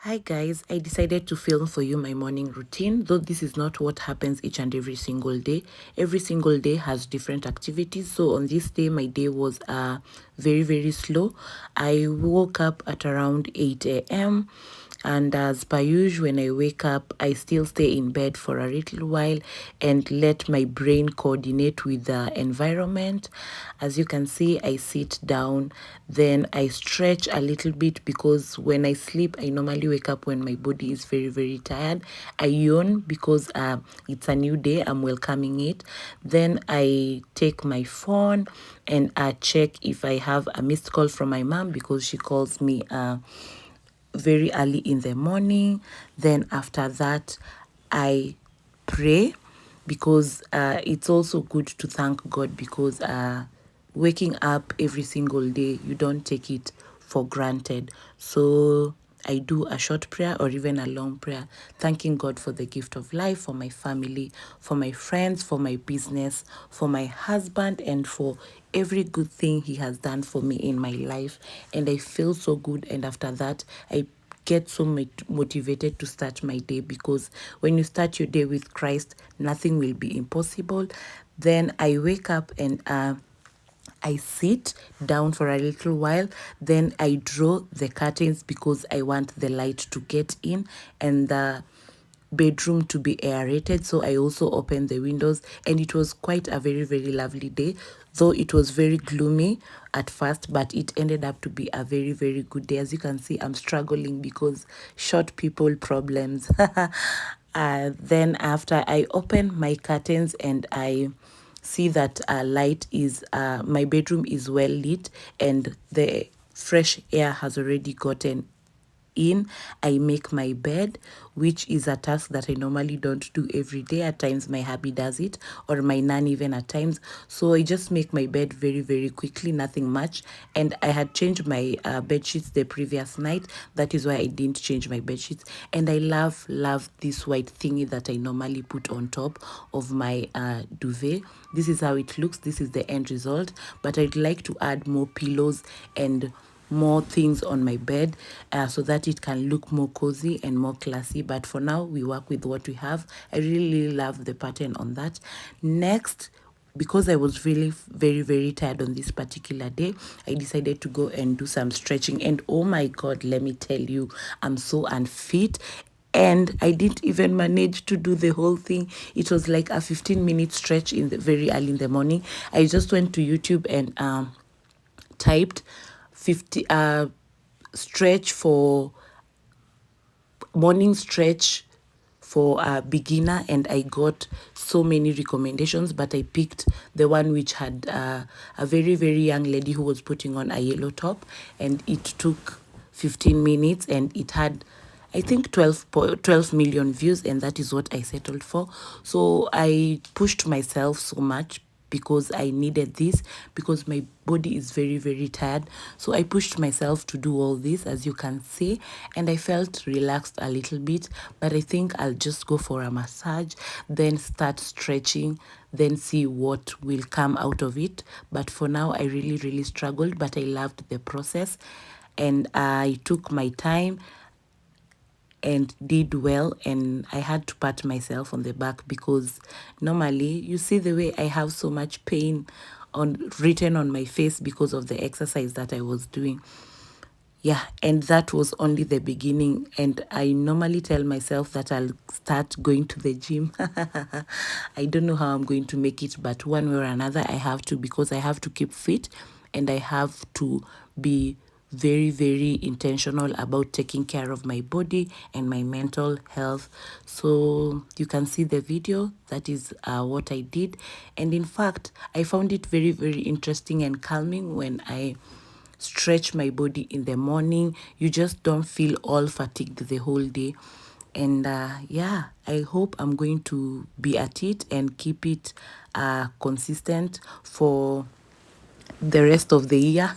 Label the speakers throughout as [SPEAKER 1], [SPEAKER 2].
[SPEAKER 1] Hi guys, I decided to film for you my morning routine, though this is not what happens each and every single day. Every single day has different activities. So on this day, my day was very slow. I woke up at around 8 a.m. And as per usual, when I wake up, I still stay in bed for a little while and let my brain coordinate with the environment. As you can see, I sit down, then I stretch a little bit because when I sleep, I normally wake up when my body is very tired. I yawn because it's a new day, I'm welcoming it. Then I take my phone and check if I have a missed call from my mom because she calls me very early in the morning. Then after that, I pray because it's also good to thank God because waking up every single day, you don't take it for granted. So I do a short prayer or even a long prayer, thanking God for the gift of life, for my family, for my friends, for my business, for my husband, and for every good thing he has done for me in my life. And I feel so good. And after that, I get so motivated to start my day because when you start your day with Christ, nothing will be impossible. Then I wake up and I sit down for a little while. Then I draw the curtains because I want the light to get in and the bedroom to be aerated. So I also opened the windows and it was quite a very lovely day, though it was very gloomy at first, but it ended up to be a very good day. As you can see, I'm struggling because short people problems. Then after I open my curtains and I see that my bedroom is well lit and the fresh air has already gotten in, I make my bed, which is a task that I normally don't do every day. At times my hubby does it or my nan even at times. So I just make my bed very quickly, nothing much. And I had changed my bed sheets the previous night. That is why I didn't change my bed sheets. And I love this white thingy that I normally put on top of my duvet. This is how it looks. This is the end result. But I'd like to add more pillows and more things on my bed so that it can look more cozy and more classy. But for now, we work with what we have. I really love the pattern on that. Next, because I was really very tired on this particular day, I decided to go and do some stretching. And oh my God, let me tell you, I'm so unfit. And I didn't even manage to do the whole thing. It was like a 15-minute stretch in the very early in the morning. I just went to YouTube and typed 50 stretch for morning stretch for a beginner, and I got so many recommendations, but I picked the one which had a very young lady who was putting on a yellow top, and it took 15 minutes and it had I think 12 million views, and that is what I settled for. So I pushed myself so much because I needed this because my body is very tired. So I pushed myself to do all this, as you can see, and I felt relaxed a little bit. But I think I'll just go for a massage, then start stretching, then see what will come out of it. But for now, I really struggled, but I loved the process and I took my time and did well, and I had to pat myself on the back because normally you see the way I have so much pain on written on my face because of the exercise that I was doing. Yeah, and that was only the beginning, and I normally tell myself that I'll start going to the gym. I don't know how I'm going to make it, but one way or another I have to, because I have to keep fit and I have to be very intentional about taking care of my body and my mental health. So you can see the video. That is what I did, and in fact I found it very interesting and calming when I stretch my body in the morning. You just don't feel all fatigued the whole day. And yeah, I hope I'm going to be at it and keep it consistent for the rest of the year,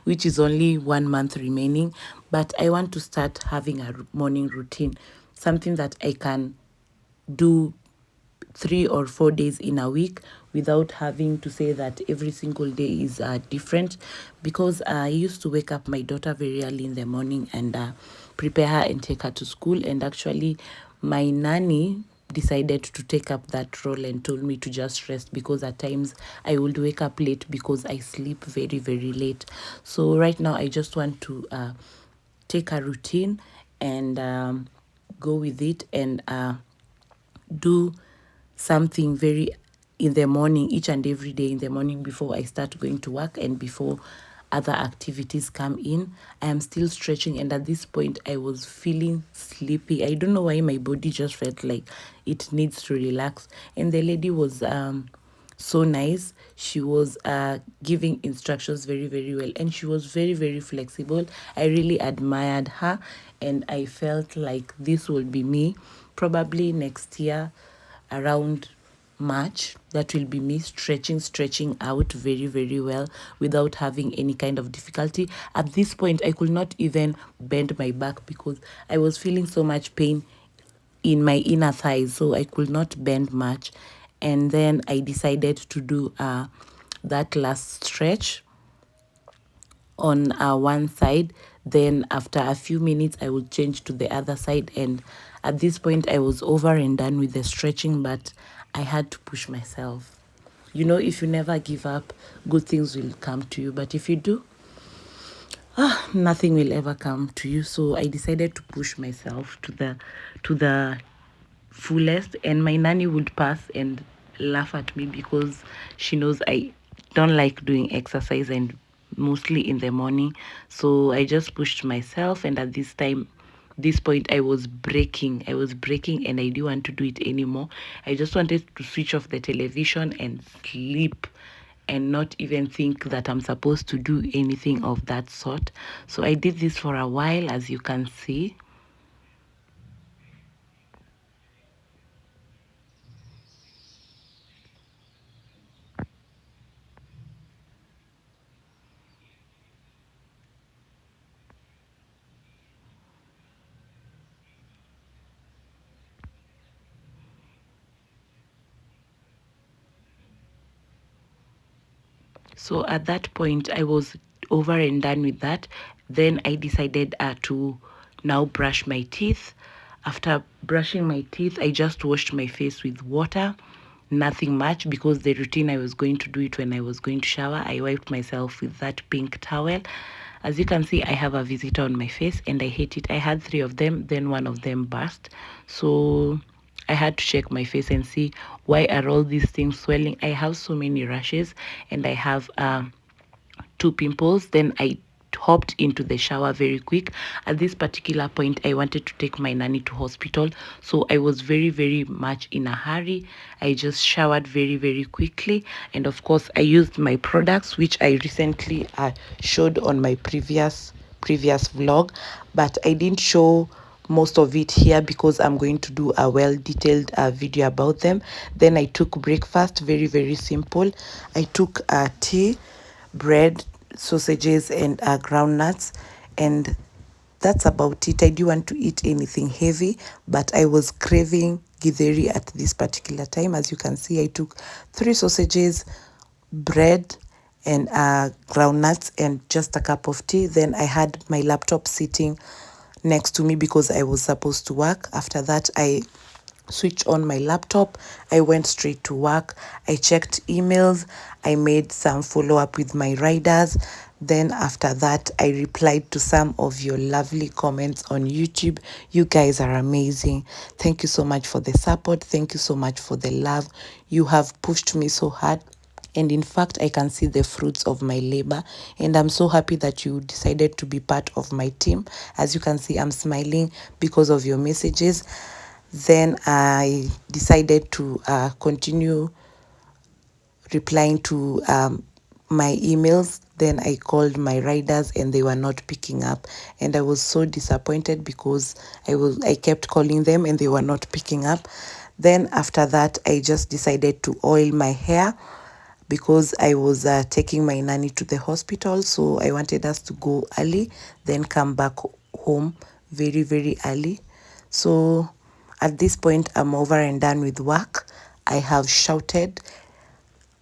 [SPEAKER 1] which is only 1 month remaining. But I want to start having a morning routine, something that I can do 3 or 4 days in a week without having to say that every single day is different, because I used to wake up my daughter very early in the morning and prepare her and take her to school. And actually, my nanny decided to take up that role and told me to just rest, because at times I would wake up late because I sleep very, very late. So right now, I just want to take a routine and go with it and do something very in the morning, each and every day in the morning, before I start going to work and before other activities come in. I am still stretching, and at this point I was feeling sleepy. I don't know why my body just felt like it needs to relax. And the lady was so nice. She was giving instructions very, very well, and she was very, very flexible. I really admired her, and I felt like this will be me probably next year around March. That will be me stretching out very, very well without having any kind of difficulty. At this point, I could not even bend my back because I was feeling so much pain in my inner thighs, so I could not bend much. And then I decided to do that last stretch on one side. Then after a few minutes I would change to the other side, and at this point I was over and done with the stretching, but I had to push myself. You know, if you never give up, good things will come to you, but if you do, nothing will ever come to you. So I decided to push myself to the fullest, and my nanny would pass and laugh at me because she knows I don't like doing exercise, and mostly in the morning. So I just pushed myself, and at this point I was breaking and I didn't want to do it anymore. I just wanted to switch off the television and sleep and not even think that I'm supposed to do anything of that sort. So I did this for a while, as you can see. So at that point, I was over and done with that. Then I decided to now brush my teeth. After brushing my teeth, I just washed my face with water. Nothing much, because the routine I was going to do it when I was going to shower. I wiped myself with that pink towel. As you can see, I have a visitor on my face and I hate it. I had 3 of them, then one of them burst. So I had to check my face and see why are all these things swelling. I have so many rashes and I have 2 pimples. Then I hopped into the shower very quick. At this particular point, I wanted to take my nanny to hospital, so I was very, very much in a hurry. I just showered very, very quickly, and of course I used my products, which I recently showed on my previous vlog, but I didn't show most of it here because I'm going to do a well detailed video about them. Then I took breakfast, very, very simple. I took tea, bread, sausages, and groundnuts, and that's about it. I do want to eat anything heavy, but I was craving githeri at this particular time. As you can see, I took 3 sausages, bread, and groundnuts, and just a cup of tea. Then I had my laptop sitting next to me because I was supposed to work. After that, I switched on my laptop. I went straight to work. I checked emails. I made some follow up with my riders. Then after that, I replied to some of your lovely comments on YouTube. You guys are amazing. Thank you so much for the support. Thank you so much for the love. You have pushed me so hard. And in fact, I can see the fruits of my labor. And I'm so happy that you decided to be part of my team. As you can see, I'm smiling because of your messages. Then I decided to continue replying to my emails. Then I called my riders and they were not picking up, and I was so disappointed because I kept calling them and they were not picking up. Then after that, I just decided to oil my hair because I was taking my nanny to the hospital, so I wanted us to go early, then come back home very, very early. So at this point, I'm over and done with work. I have shouted,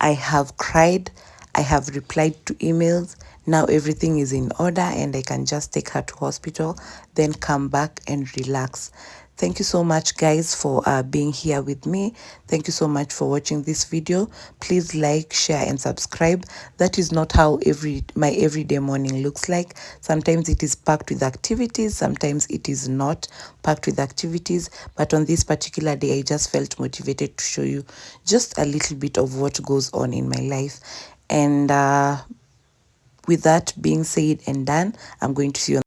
[SPEAKER 1] I have cried, I have replied to emails. Now everything is in order and I can just take her to hospital, then come back and relax. Thank you so much, guys, for being here with me. Thank you so much for watching this video. Please like, share, and subscribe. That is not how my everyday morning looks like. Sometimes it is packed with activities. Sometimes it is not packed with activities. But on this particular day, I just felt motivated to show you just a little bit of what goes on in my life. And with that being said and done, I'm going to see you on